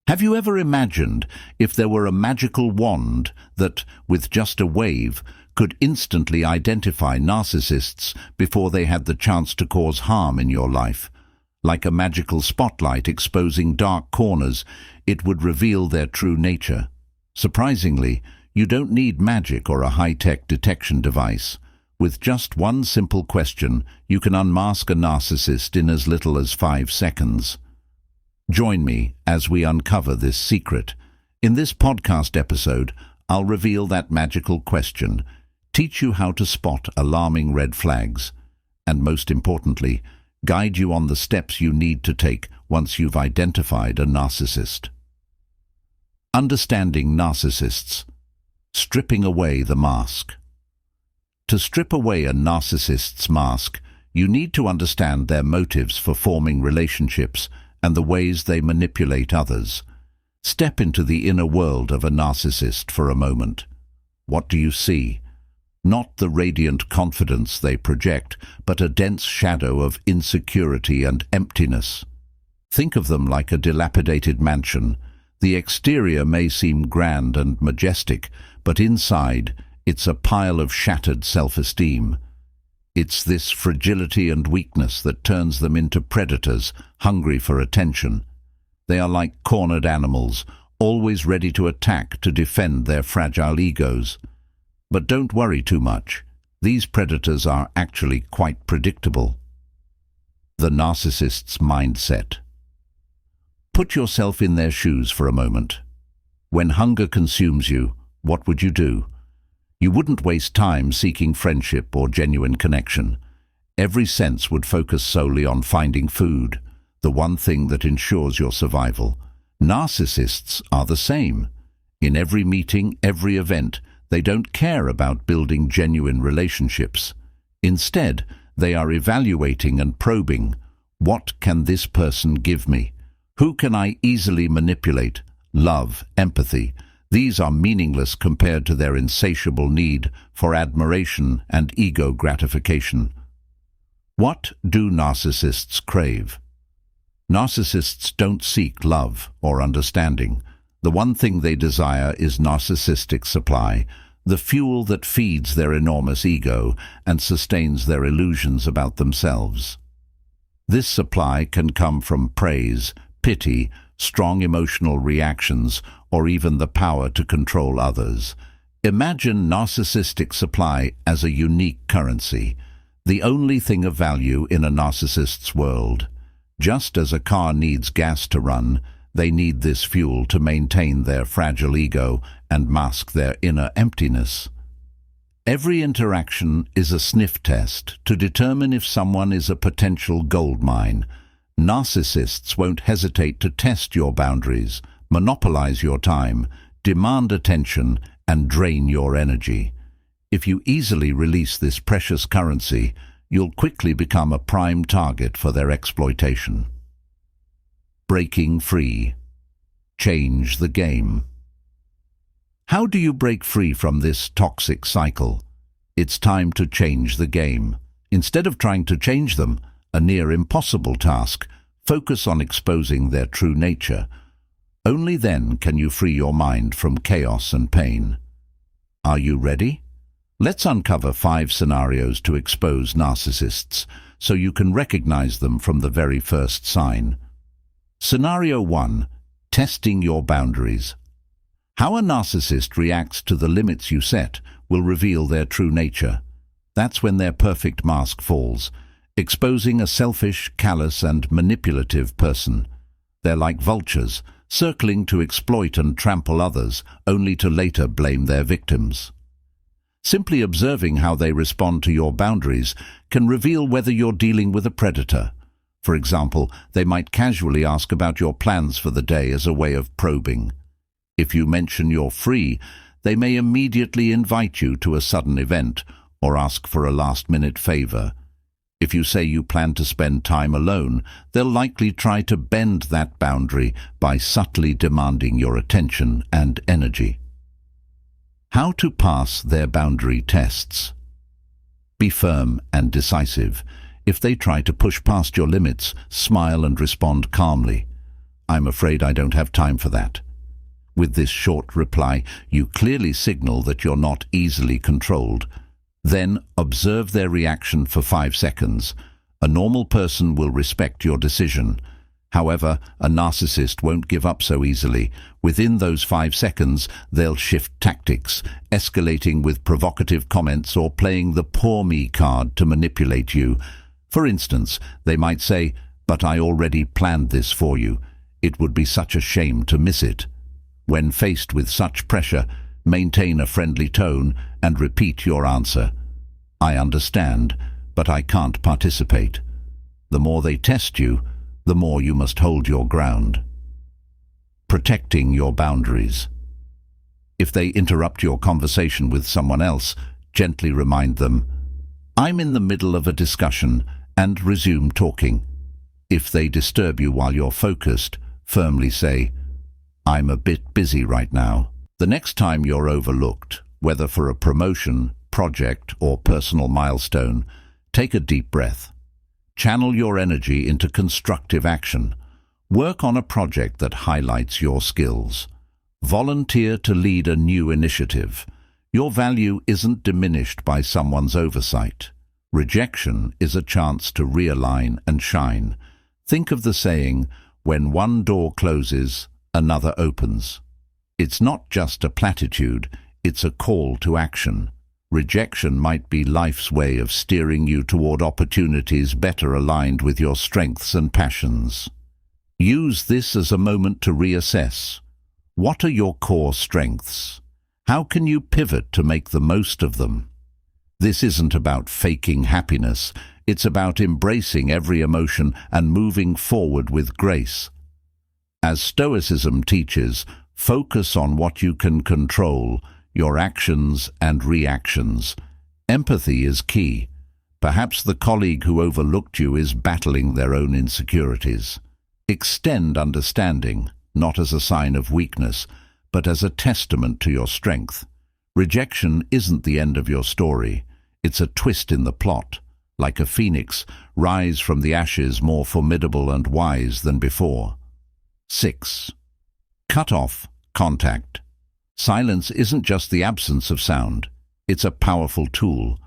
Have you ever imagined if there were a magical wand that, with just a wave, could instantly identify narcissists before they had the chance to cause harm in your life? Like a magical spotlight exposing dark corners, it would reveal their true nature. Surprisingly, you don't need magic or a high-tech detection device. With just one simple question, you can unmask a narcissist in as little as 5 seconds. Join me as we uncover this secret. In this podcast episode, I'll reveal that magical question, teach you how to spot alarming red flags, and most importantly, guide you on the steps you need to take once you've identified a narcissist. Understanding narcissists. Stripping away the mask. To strip away a narcissist's mask, you need to understand their motives for forming relationships and the ways they manipulate others. Step into the inner world of a narcissist for a moment. What do you see? Not the radiant confidence they project, but a dense shadow of insecurity and emptiness. Think of them like a dilapidated mansion. The exterior may seem grand and majestic, but inside, it's a pile of shattered self-esteem. It's this fragility and weakness that turns them into predators, hungry for attention. They are like cornered animals, always ready to attack to defend their fragile egos. But don't worry too much. These predators are actually quite predictable. The narcissist's mindset. Put yourself in their shoes for a moment. When hunger consumes you, what would you do? You wouldn't waste time seeking friendship or genuine connection. Every sense would focus solely on finding food, the one thing that ensures your survival. Narcissists are the same. In every meeting, every event, they don't care about building genuine relationships. Instead, they are evaluating and probing. What can this person give me? Who can I easily manipulate? Love, empathy. These are meaningless compared to their insatiable need for admiration and ego gratification. What do narcissists crave? Narcissists don't seek love or understanding. The one thing they desire is narcissistic supply, the fuel that feeds their enormous ego and sustains their illusions about themselves. This supply can come from praise, pity, strong emotional reactions, or even the power to control others. Imagine narcissistic supply as a unique currency, the only thing of value in a narcissist's world. Just as a car needs gas to run, they need this fuel to maintain their fragile ego and mask their inner emptiness. Every interaction is a sniff test to determine if someone is a potential gold mine. Narcissists won't hesitate to test your boundaries, monopolize your time, demand attention, and drain your energy. If you easily release this precious currency, you'll quickly become a prime target for their exploitation. Breaking free. Change the game. How do you break free from this toxic cycle? It's time to change the game. Instead of trying to change them, a near impossible task, focus on exposing their true nature. Only then can you free your mind from chaos and pain. Are you ready? Let's uncover 5 scenarios to expose narcissists so you can recognize them from the very first sign. Scenario 1. Testing your boundaries. How a narcissist reacts to the limits you set will reveal their true nature. That's when their perfect mask falls, exposing a selfish, callous, and manipulative person. They're like vultures, circling to exploit and trample others, only to later blame their victims. Simply observing how they respond to your boundaries can reveal whether you're dealing with a predator. For example, they might casually ask about your plans for the day as a way of probing. If you mention you're free, they may immediately invite you to a sudden event or ask for a last-minute favor. If you say you plan to spend time alone, they'll likely try to bend that boundary by subtly demanding your attention and energy. How to pass their boundary tests. Be firm and decisive. If they try to push past your limits, smile and respond calmly. "I'm afraid I don't have time for that." With this short reply, you clearly signal that you're not easily controlled. Then observe their reaction for 5 seconds. A normal person will respect your decision. However, a narcissist won't give up so easily. Within those 5 seconds, they'll shift tactics, escalating with provocative comments or playing the poor me card to manipulate you. For instance, they might say, "But I already planned this for you. It would be such a shame to miss it." When faced with such pressure, maintain a friendly tone and repeat your answer. "I understand, but I can't participate." The more they test you, the more you must hold your ground. Protecting your boundaries. If they interrupt your conversation with someone else, gently remind them, "I'm in the middle of a discussion," and resume talking. If they disturb you while you're focused, firmly say, "I'm a bit busy right now." The next time you're overlooked, whether for a promotion, project, or personal milestone, take a deep breath. Channel your energy into constructive action. Work on a project that highlights your skills. Volunteer to lead a new initiative. Your value isn't diminished by someone's oversight. Rejection is a chance to realign and shine. Think of the saying, "When one door closes, another opens." It's not just a platitude, it's a call to action. Rejection might be life's way of steering you toward opportunities better aligned with your strengths and passions. Use this as a moment to reassess. What are your core strengths? How can you pivot to make the most of them? This isn't about faking happiness, it's about embracing every emotion and moving forward with grace. As Stoicism teaches, focus on what you can control, your actions and reactions. Empathy is key. Perhaps the colleague who overlooked you is battling their own insecurities. Extend understanding, not as a sign of weakness, but as a testament to your strength. Rejection isn't the end of your story. It's a twist in the plot. Like a phoenix, rise from the ashes more formidable and wise than before. 6. Cut off contact. Silence isn't just the absence of sound. It's a powerful tool.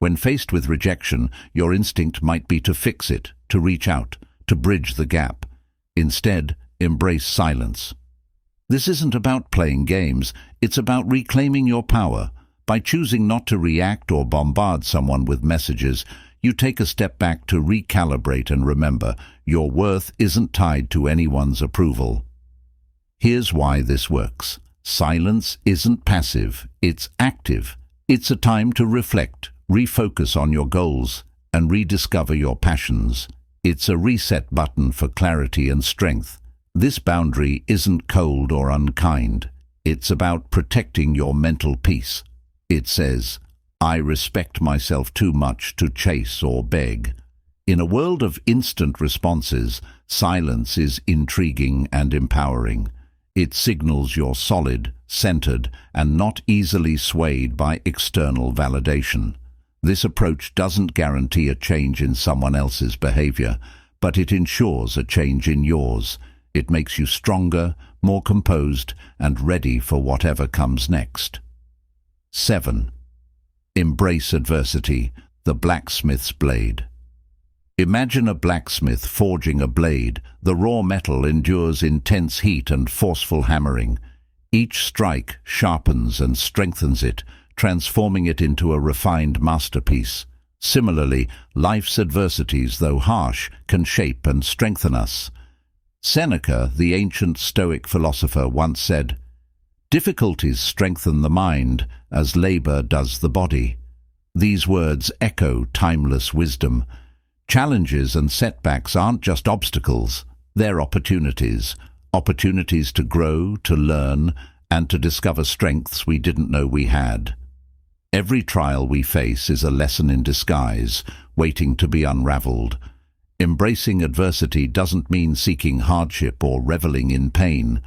When faced with rejection, your instinct might be to fix it, to reach out, to bridge the gap. Instead, embrace silence. This isn't about playing games, it's about reclaiming your power. By choosing not to react or bombard someone with messages, you take a step back to recalibrate and remember, your worth isn't tied to anyone's approval. Here's why this works. Silence isn't passive, it's active. It's a time to reflect, refocus on your goals, and rediscover your passions. It's a reset button for clarity and strength. This boundary isn't cold or unkind. It's about protecting your mental peace. It says, "I respect myself too much to chase or beg." In a world of instant responses, silence is intriguing and empowering. It signals you're solid, centered, and not easily swayed by external validation. This approach doesn't guarantee a change in someone else's behavior, but it ensures a change in yours. It makes you stronger, more composed, and ready for whatever comes next. 7. Embrace adversity, the blacksmith's blade. Imagine a blacksmith forging a blade. The raw metal endures intense heat and forceful hammering. Each strike sharpens and strengthens it, transforming it into a refined masterpiece. Similarly, life's adversities, though harsh, can shape and strengthen us. Seneca, the ancient Stoic philosopher, once said, "Difficulties strengthen the mind as labor does the body." These words echo timeless wisdom. Challenges and setbacks aren't just obstacles, they're opportunities. Opportunities to grow, to learn, and to discover strengths we didn't know we had. Every trial we face is a lesson in disguise, waiting to be unraveled. Embracing adversity doesn't mean seeking hardship or reveling in pain.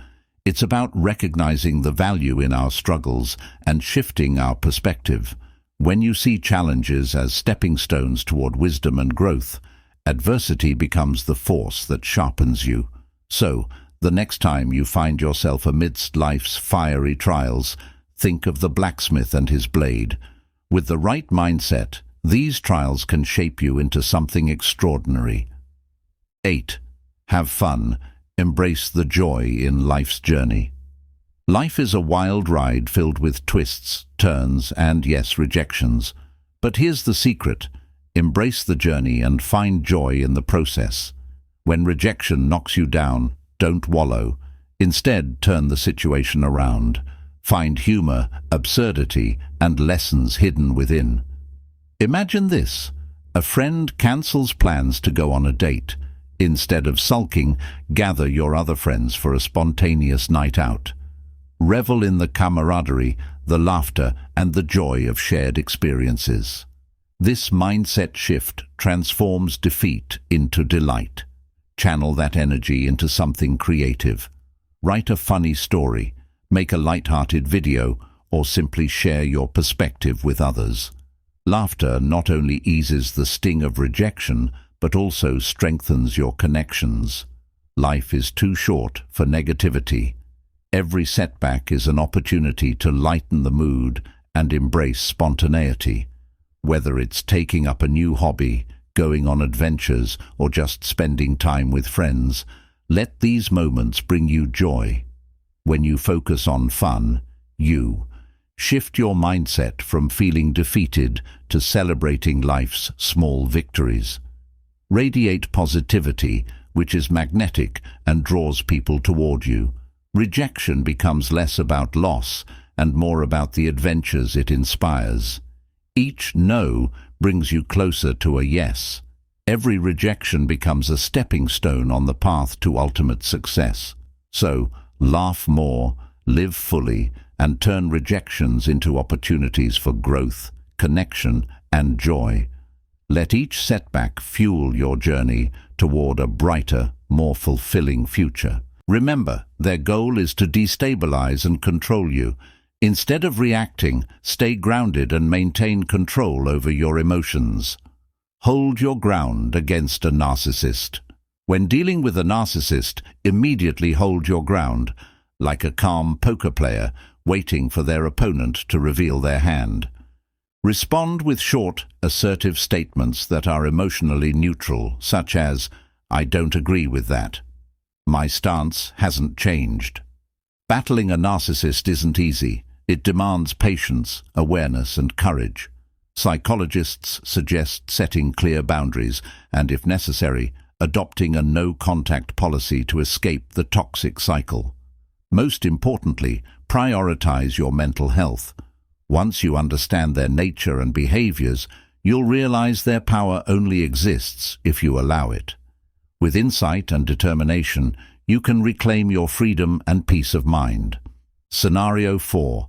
It's about recognizing the value in our struggles and shifting our perspective. When you see challenges as stepping stones toward wisdom and growth, adversity becomes the force that sharpens you. So, The next time you find yourself amidst life's fiery trials, think of the blacksmith and his blade. With the right mindset, these trials can shape you into something extraordinary. 8. Have fun. Embrace the joy in life's journey. Life is a wild ride filled with twists, turns, and yes, rejections. But here's the secret. Embrace the journey and find joy in the process. When rejection knocks you down, don't wallow. Instead, turn the situation around. Find humor, absurdity, and lessons hidden within. Imagine this. A friend cancels plans to go on a date. Instead of sulking, gather your other friends for a spontaneous night out. Revel in the camaraderie, the laughter, and the joy of shared experiences. This mindset shift transforms defeat into delight. Channel that energy into something creative. Write a funny story, make a light-hearted video, or simply share your perspective with others. Laughter not only eases the sting of rejection, but also strengthens your connections. Life is too short for negativity. Every setback is an opportunity to lighten the mood and embrace spontaneity. Whether it's taking up a new hobby, going on adventures, or just spending time with friends, let these moments bring you joy. When you focus on fun, you shift your mindset from feeling defeated to celebrating life's small victories. Radiate positivity, which is magnetic and draws people toward you. Rejection becomes less about loss and more about the adventures it inspires. Each no brings you closer to a yes. Every rejection becomes a stepping stone on the path to ultimate success. So, laugh more, live fully, and turn rejections into opportunities for growth, connection, and joy. Let each setback fuel your journey toward a brighter, more fulfilling future. Remember, their goal is to destabilize and control you. Instead of reacting, stay grounded and maintain control over your emotions. Hold your ground against a narcissist. When dealing with a narcissist, immediately hold your ground, like a calm poker player waiting for their opponent to reveal their hand. Respond with short, assertive statements that are emotionally neutral, such as, "I don't agree with that. My stance hasn't changed." Battling a narcissist isn't easy. It demands patience, awareness, and courage. Psychologists suggest setting clear boundaries and, if necessary, adopting a no-contact policy to escape the toxic cycle. Most importantly, prioritize your mental health. Once you understand their nature and behaviors, you'll realize their power only exists if you allow it. With insight and determination, you can reclaim your freedom and peace of mind. Scenario 4.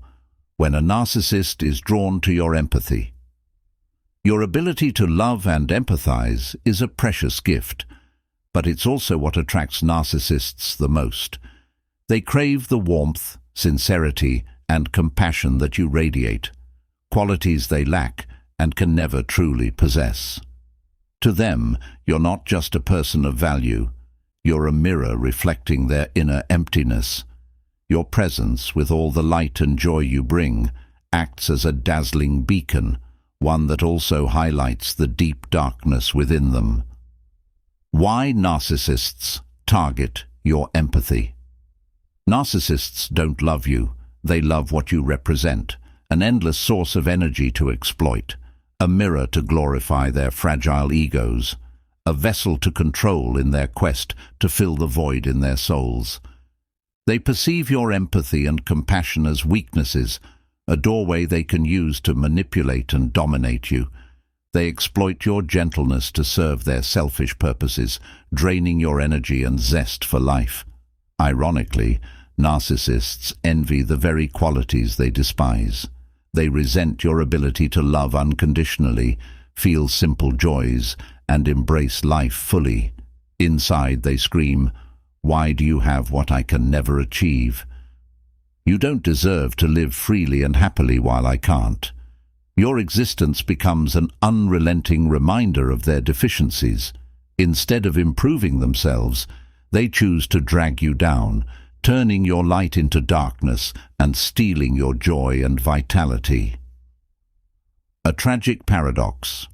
When a narcissist is drawn to your empathy. Your ability to love and empathize is a precious gift, but it's also what attracts narcissists the most. They crave the warmth, sincerity, and compassion that you radiate, qualities they lack and can never truly possess. To them, you're not just a person of value, you're a mirror reflecting their inner emptiness. Your presence, with all the light and joy you bring, acts as a dazzling beacon, one that also highlights the deep darkness within them. Why narcissists target your empathy? Narcissists don't love you. They love what you represent, an endless source of energy to exploit, a mirror to glorify their fragile egos, a vessel to control in their quest to fill the void in their souls. They perceive your empathy and compassion as weaknesses, a doorway they can use to manipulate and dominate you. They exploit your gentleness to serve their selfish purposes, draining your energy and zest for life. Ironically, narcissists envy the very qualities they despise. They resent your ability to love unconditionally, feel simple joys, and embrace life fully. Inside they scream, "Why do you have what I can never achieve? You don't deserve to live freely and happily while I can't." Your existence becomes an unrelenting reminder of their deficiencies. Instead of improving themselves, They choose to drag you down, turning your light into darkness and stealing your joy and vitality. A tragic paradox.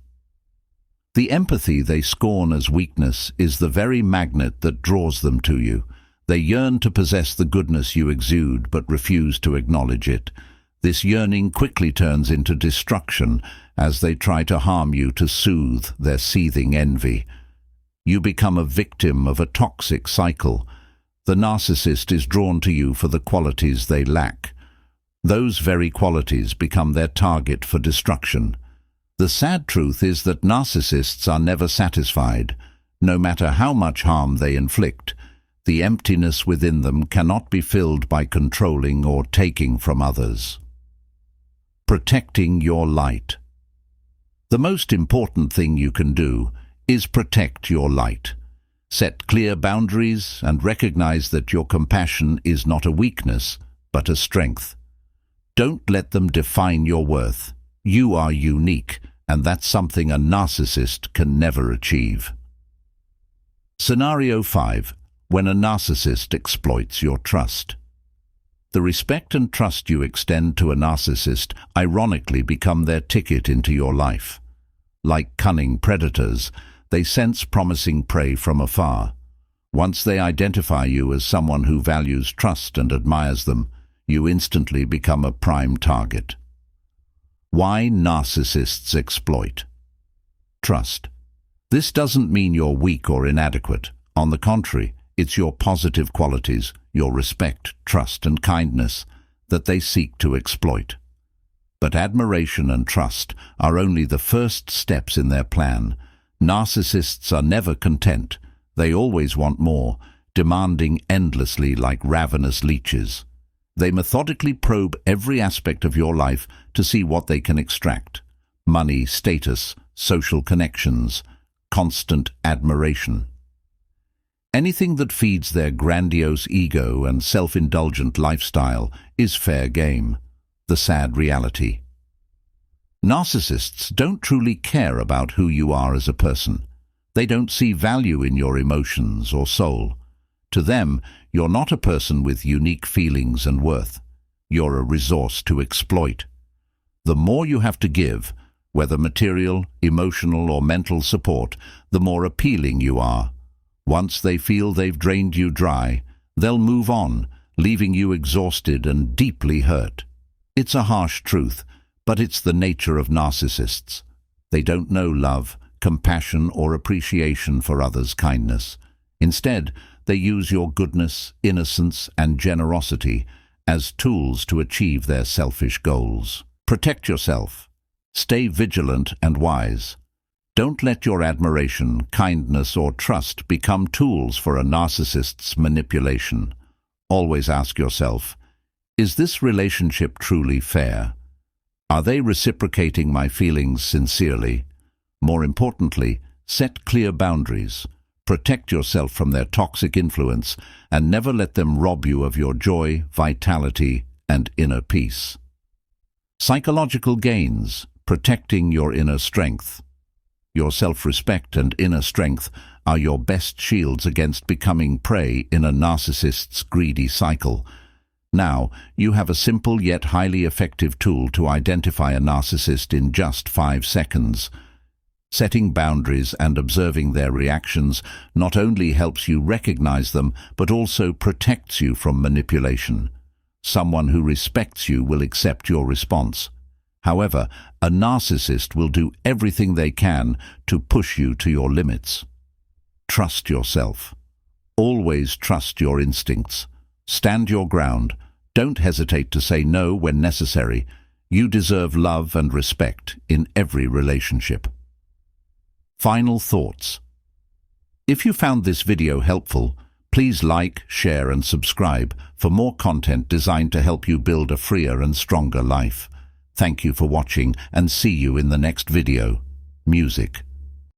The empathy they scorn as weakness is the very magnet that draws them to you. They yearn to possess the goodness you exude but refuse to acknowledge it. This yearning quickly turns into destruction as they try to harm you to soothe their seething envy. You become a victim of a toxic cycle. The narcissist is drawn to you for the qualities they lack. Those very qualities become their target for destruction. The sad truth is that narcissists are never satisfied. No matter how much harm they inflict, the emptiness within them cannot be filled by controlling or taking from others. Protecting your light. The most important thing you can do is protect your light. Set clear boundaries and recognize that your compassion is not a weakness, but a strength. Don't let them define your worth. You are unique, and that's something a narcissist can never achieve. Scenario 5. When a narcissist exploits your trust. The respect and trust you extend to a narcissist ironically become their ticket into your life. Like cunning predators, they sense promising prey from afar. Once they identify you as someone who values trust and admires them, you instantly become a prime target. Why narcissists exploit? Trust. This doesn't mean you're weak or inadequate. On the contrary, it's your positive qualities, your respect, trust, and kindness that they seek to exploit. But admiration and trust are only the first steps in their plan. Narcissists are never content. They always want more, demanding endlessly like ravenous leeches. They methodically probe every aspect of your life to see what they can extract. Money, status, social connections, constant admiration. Anything that feeds their grandiose ego and self-indulgent lifestyle is fair game. The sad reality. Narcissists don't truly care about who you are as a person. They don't see value in your emotions or soul. To them, you're not a person with unique feelings and worth. You're a resource to exploit. The more you have to give, whether material, emotional, or mental support, the more appealing you are. Once they feel they've drained you dry, they'll move on, leaving you exhausted and deeply hurt. It's a harsh truth, but it's the nature of narcissists. They don't know love, compassion, or appreciation for others' kindness. Instead, they use your goodness, innocence, and generosity as tools to achieve their selfish goals. Protect yourself. Stay vigilant and wise. Don't let your admiration, kindness, or trust become tools for a narcissist's manipulation. Always ask yourself, is this relationship truly fair? Are they reciprocating my feelings sincerely? More importantly, set clear boundaries. Protect yourself from their toxic influence and never let them rob you of your joy, vitality, and inner peace. Psychological gains. Protecting your inner strength. Your self-respect and inner strength are your best shields against becoming prey in a narcissist's greedy cycle. Now, you have a simple yet highly effective tool to identify a narcissist in just 5 seconds. Setting boundaries and observing their reactions not only helps you recognize them, but also protects you from manipulation. Someone who respects you will accept your response. However, a narcissist will do everything they can to push you to your limits. Trust yourself. Always trust your instincts. Stand your ground. Don't hesitate to say no when necessary. You deserve love and respect in every relationship. Final thoughts. If you found this video helpful, please like, share, and subscribe for more content designed to help you build a freer and stronger life. Thank you for watching and see you in the next video. Music.